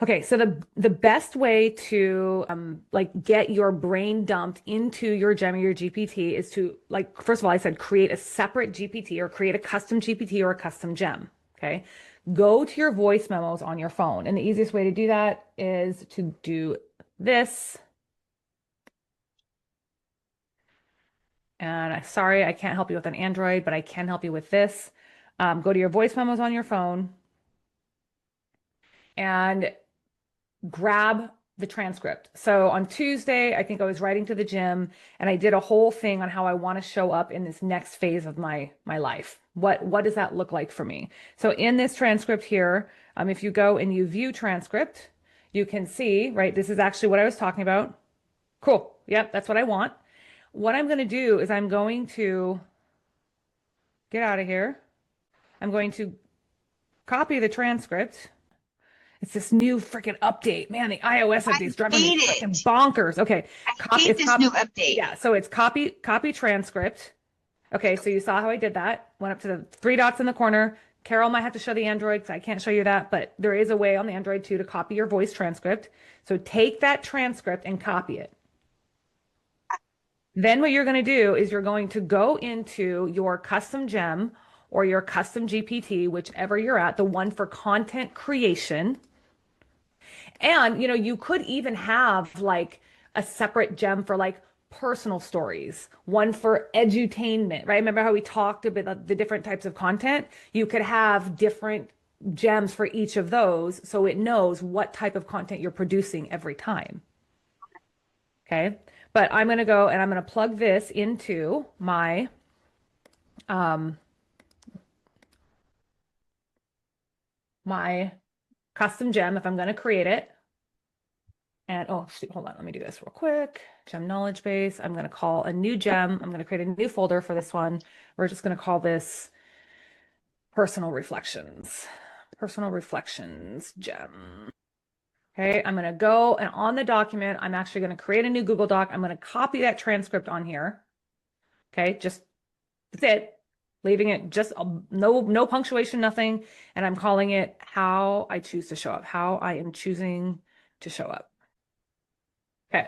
Okay, so the best way to like get your brain dumped into your gem or your GPT is to, like, first of all, I said create a separate GPT or create a custom GPT or a custom gem. Okay. Go to your voice memos on your phone. And the easiest way to do that is to do this. And sorry, I can't help you with an Android, but I can help you with this. Go to your voice memos on your phone and grab the transcript. So on Tuesday, I think I was writing to the gym and I did a whole thing on how I want to show up in this next phase of my life. What does that look like for me? So in this transcript here, if you go and you view transcript, you can see, right, this is actually what I was talking about. Cool. Yep, that's what I want. What I'm going to do is I'm going to get out of here. I'm going to copy the transcript. It's this new freaking update. Man, the iOS I update's driving me hate it. freaking bonkers. Okay. I hate this new update. Yeah, so it's copy transcript. Okay, so you saw how I did that. Went up to the three dots in the corner. Carol might have to show the Android because I can't show you that, but there is a way on the Android too to copy your voice transcript. So take that transcript and copy it. Then what you're going to do is you're going to go into your custom gem or your custom GPT, whichever you're at, the one for content creation. And, you know, you could even have like a separate gem for like personal stories, one for edutainment, right? Remember how we talked about the different types of content? You could have different gems for each of those so it knows what type of content you're producing every time. Okay. But I'm going to go and I'm going to plug this into my my custom gem if I'm going to create it. And oh, shoot, hold on. Let me do this real quick. Gem knowledge base. I'm going to call a new gem. I'm going to create a new folder for this one. We're just going to call this personal reflections. Personal reflections gem. Okay, I'm going to go and on the document, I'm actually going to create a new Google Doc. I'm going to copy that transcript on here. Okay, just that's it. Leaving it just no punctuation, nothing. And I'm calling it how I choose to show up, how I am choosing to show up. Okay.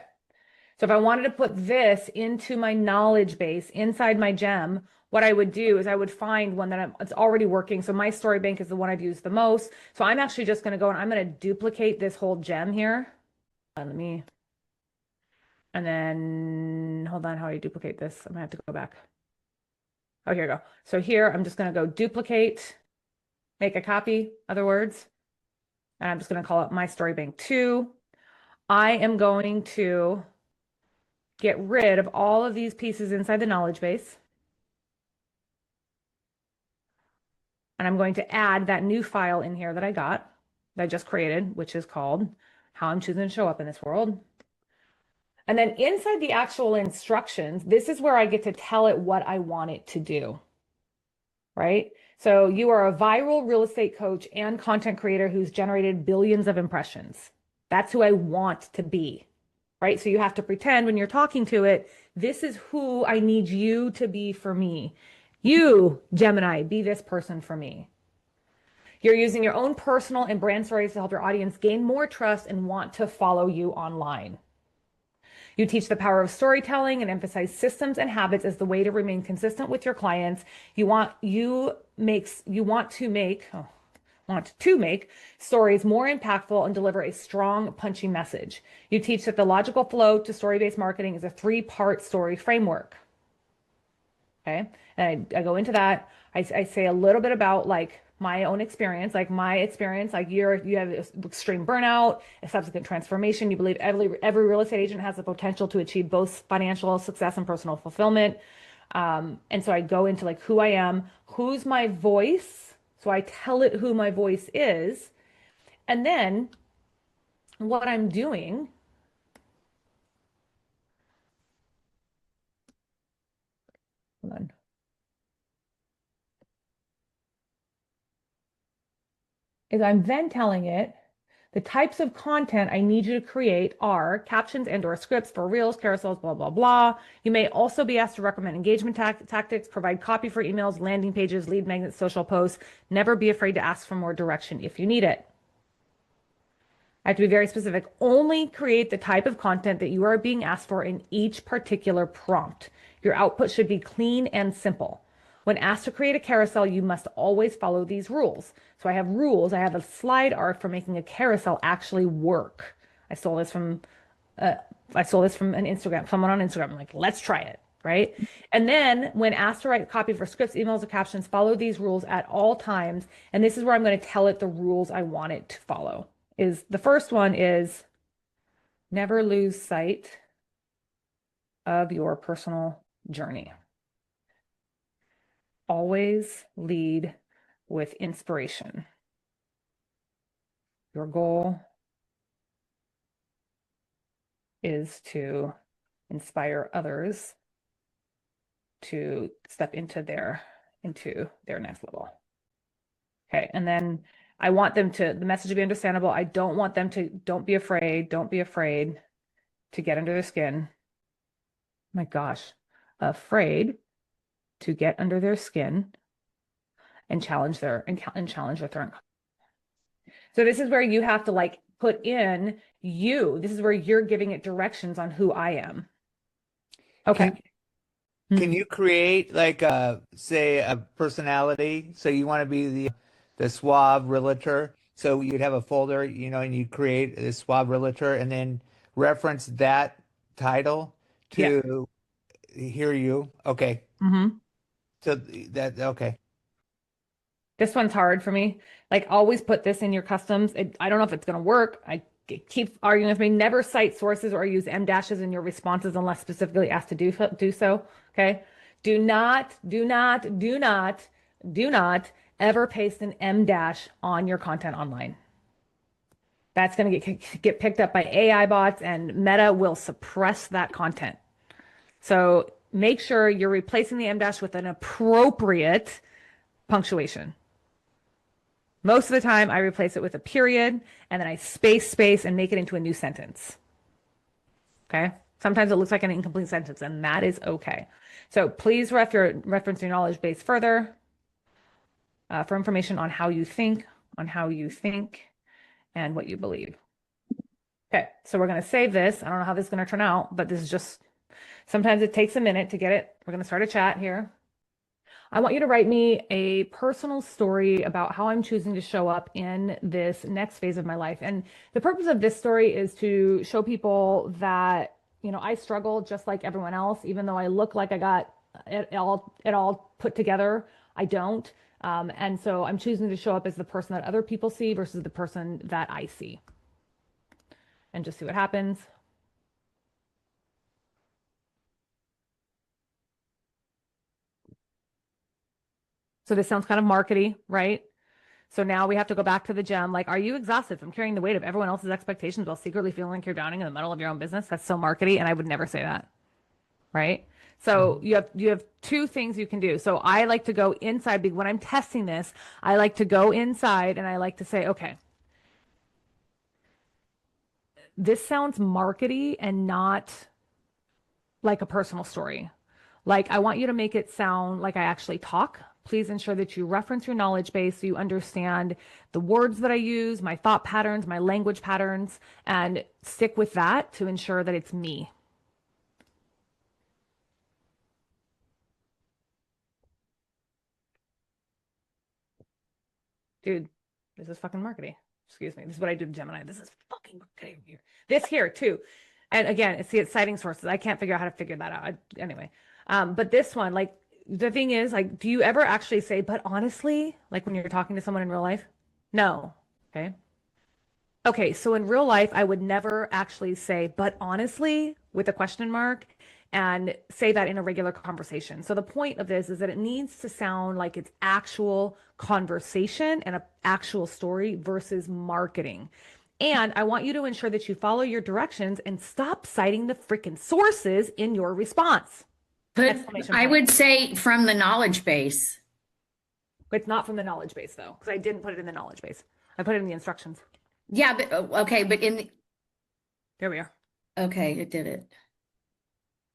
So if I wanted to put this into my knowledge base inside my gem, what I would do is I would find one that it's already working. So my story bank is the one I've used the most. So I'm actually just going to go and I'm going to duplicate this whole gem here. And then hold on, how do I duplicate this? I'm gonna have to go back. Oh, here we go. So here, I'm just going to go duplicate, make a copy, other words. And I'm just going to call it my story bank 2. I am going to get rid of all of these pieces inside the knowledge base. And I'm going to add that new file in here that I just created, which is called how I'm choosing to show up in this world. And then inside the actual instructions, this is where I get to tell it what I want it to do, right? So you are a viral real estate coach and content creator who's generated billions of impressions. That's who I want to be, right? So you have to pretend when you're talking to it, this is who I need you to be for me. You, Gemini, be this person for me. You're using your own personal and brand stories to help your audience gain more trust and want to follow you online. You teach the power of storytelling and emphasize systems and habits as the way to remain consistent with your clients. You want to make stories more impactful and deliver a strong, punchy message. You teach that the logical flow to story-based marketing is a 3-part story framework. Okay, and I go into that. I say a little bit about like my own experience, like you have extreme burnout, a subsequent transformation. You believe every real estate agent has the potential to achieve both financial success and personal fulfillment. And so I go into like who I am, who's my voice. So I tell it who my voice is. And then what I'm doing, hold on. Is I'm then telling it the types of content I need you to create are captions and/or scripts for reels, carousels, blah, blah, blah. You may also be asked to recommend engagement tactics, provide copy for emails, landing pages, lead magnets, social posts. Never be afraid to ask for more direction if you need it. I have to be very specific. Only create the type of content that you are being asked for in each particular prompt. Your output should be clean and simple. When asked to create a carousel, you must always follow these rules. So I have rules. I have a slide art for making a carousel actually work. I stole this from an Instagram, someone on Instagram. I'm like, let's try it, right? And then when asked to write copy for scripts, emails, or captions, follow these rules at all times. And this is where I'm going to tell it the rules I want it to follow. Is the first one is never lose sight of your personal journey. Always lead with inspiration. Your goal is to inspire others to step into their next level. Okay, and then I want them to, the message to be understandable. I don't want them to, don't be afraid to get under their skin. My gosh, afraid to get under their skin and challenge their current. So this is where you have to like put in you. This is where you're giving it directions on who I am. Okay. Can you create like say a personality? So you want to be the suave realtor. So you'd have a folder, you know, and you create a suave realtor and then reference that title to hear you. Okay. Mm-hmm. So that okay. This one's hard for me. Like always put this in your customs. I don't know if it's going to work. I keep arguing with me. Never cite sources or use em dashes in your responses unless specifically asked to do so. Okay. Do not ever paste an em dash on your content online. That's going to get picked up by AI bots and Meta will suppress that content. So make sure you're replacing the em dash with an appropriate punctuation. Most of the time, I replace it with a period, and then I space, and make it into a new sentence. Okay? Sometimes it looks like an incomplete sentence, and that is okay. So please reference your knowledge base further for information on how you think, and what you believe. Okay, so we're going to save this. I don't know how this is going to turn out, but this is just, sometimes it takes a minute to get it. We're going to start a chat here. I want you to write me a personal story about how I'm choosing to show up in this next phase of my life. And the purpose of this story is to show people that, you know, I struggle just like everyone else, even though I look like I got it all put together. I don't. And so I'm choosing to show up as the person that other people see versus the person that I see. And just see what happens. So this sounds kind of markety, right? So now we have to go back to the gem. Like, are you exhausted from carrying the weight of everyone else's expectations while secretly feeling like you're drowning in the middle of your own business? That's so markety, and I would never say that, right? So you have two things you can do. So I like to go inside. When I'm testing this, I like to go inside and I like to say, okay, this sounds markety and not like a personal story. Like, I want you to make it sound like I actually talk. Please ensure that you reference your knowledge base so you understand the words that I use, my thought patterns, my language patterns, and stick with that to ensure that it's me. Dude, this is fucking Markety. Excuse me. This is what I do to Gemini. This is fucking Markety here. This here too. And again, see, it's citing sources. I can't figure out how to figure that out. Anyway, but this one, like, the thing is, like, do you ever actually say, but honestly, like when you're talking to someone in real life? No. Okay. Okay. So in real life, I would never actually say, but honestly, with a question mark, and say that in a regular conversation. So the point of this is that it needs to sound like it's actual conversation and an actual story versus marketing. And I want you to ensure that you follow your directions and stop citing the freaking sources in your response. But I would say from the knowledge base. It's not from the knowledge base though, because I didn't put it in the knowledge base. I put it in the instructions. Yeah, but okay, but in the... There we are. Okay, it did it.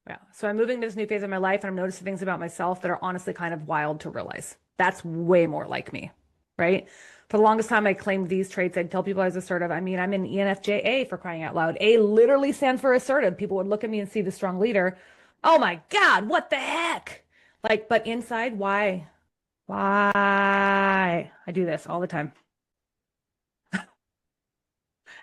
Yeah. So I'm moving to this new phase of my life and I'm noticing things about myself that are honestly kind of wild to realize. That's way more like me, right? For the longest time, I claimed these traits. I'd tell people I was assertive. I mean, I'm an ENFJA for crying out loud. A literally stands for assertive. People would look at me and see the strong leader. Oh my God, what the heck? Like, but inside, why? Why? I do this all the time.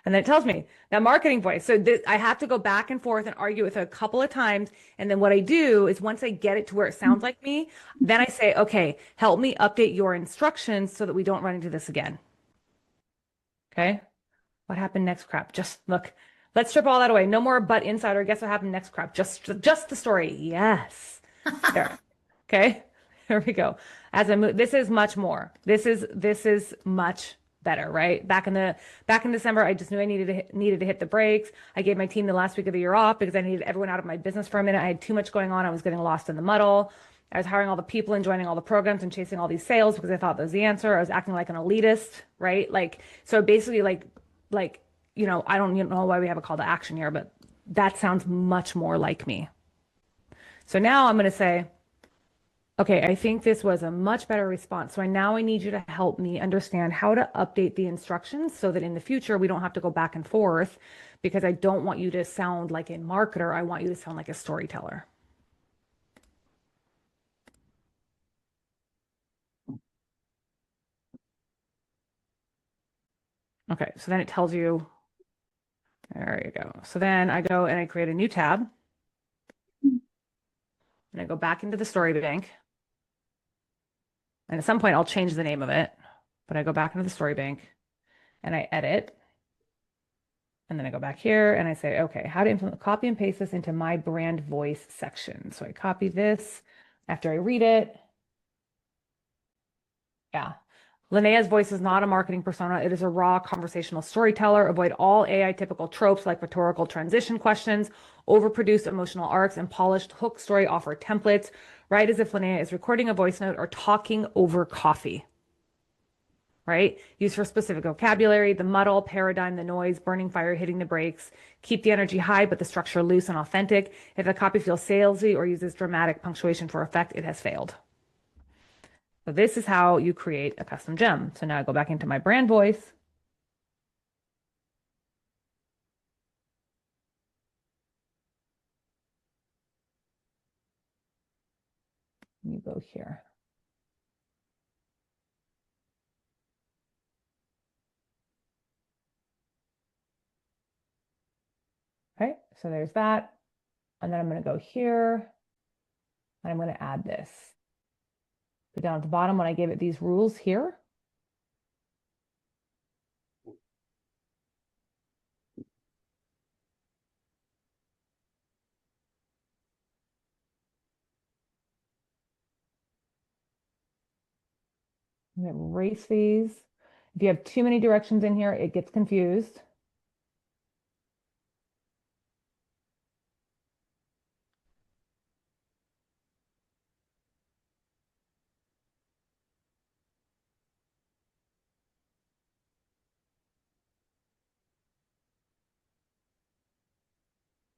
And then it tells me that marketing voice. So I have to go back and forth and argue with it a couple of times. And then what I do is once I get it to where it sounds like me, then I say, okay, help me update your instructions so that we don't run into this again. Okay. What happened next crap? Just look, let's strip all that away. No more but insider. Guess what happened next crap? Just the story. Yes. There. Okay. Here we go. As I move, this is much more. This is much better, right? Back in December, I just knew I needed to hit the brakes. I gave my team the last week of the year off because I needed everyone out of my business for a minute. I had too much going on. I was getting lost in the muddle. I was hiring all the people and joining all the programs and chasing all these sales because I thought that was the answer. I was acting like an elitist, right? Like, so basically like, you know, I don't know why we have a call to action here, but that sounds much more like me. So now I'm going to say, okay, I think this was a much better response. So now I need you to help me understand how to update the instructions so that in the future we don't have to go back and forth, because I don't want you to sound like a marketer. I want you to sound like a storyteller. Okay, so then it tells you, there you go. So then I go and I create a new tab. And I go back into the story bank. And at some point I'll change the name of it, but I go back into the story bank and I edit. And then I go back here and I say, okay, how to implement, copy and paste this into my brand voice section. So I copy this after I read it. Yeah. Linnea's voice is not a marketing persona. It is a raw conversational storyteller. Avoid all AI typical tropes like rhetorical transition questions, overproduced emotional arcs, and polished hook story offer templates. Right as if Linnea is recording a voice note or talking over coffee. Right? Use for specific vocabulary, the muddle, paradigm, the noise, burning fire, hitting the brakes. Keep the energy high, but the structure loose and authentic. If the copy feels salesy or uses dramatic punctuation for effect, it has failed. So this is how you create a custom gem. So now I go back into my brand voice. You go here. Okay, so there's that. And then I'm going to go here and I'm going to add this. Go down at the bottom when I gave it these rules here. I'm going to erase these. If you have too many directions in here, it gets confused.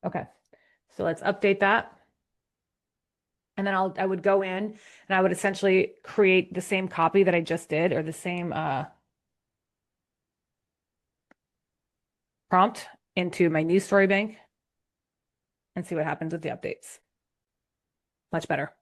Okay, so let's update that. And then I would go in and I would essentially create the same copy that I just did, or the same prompt into my new story bank and see what happens with the updates. Much better.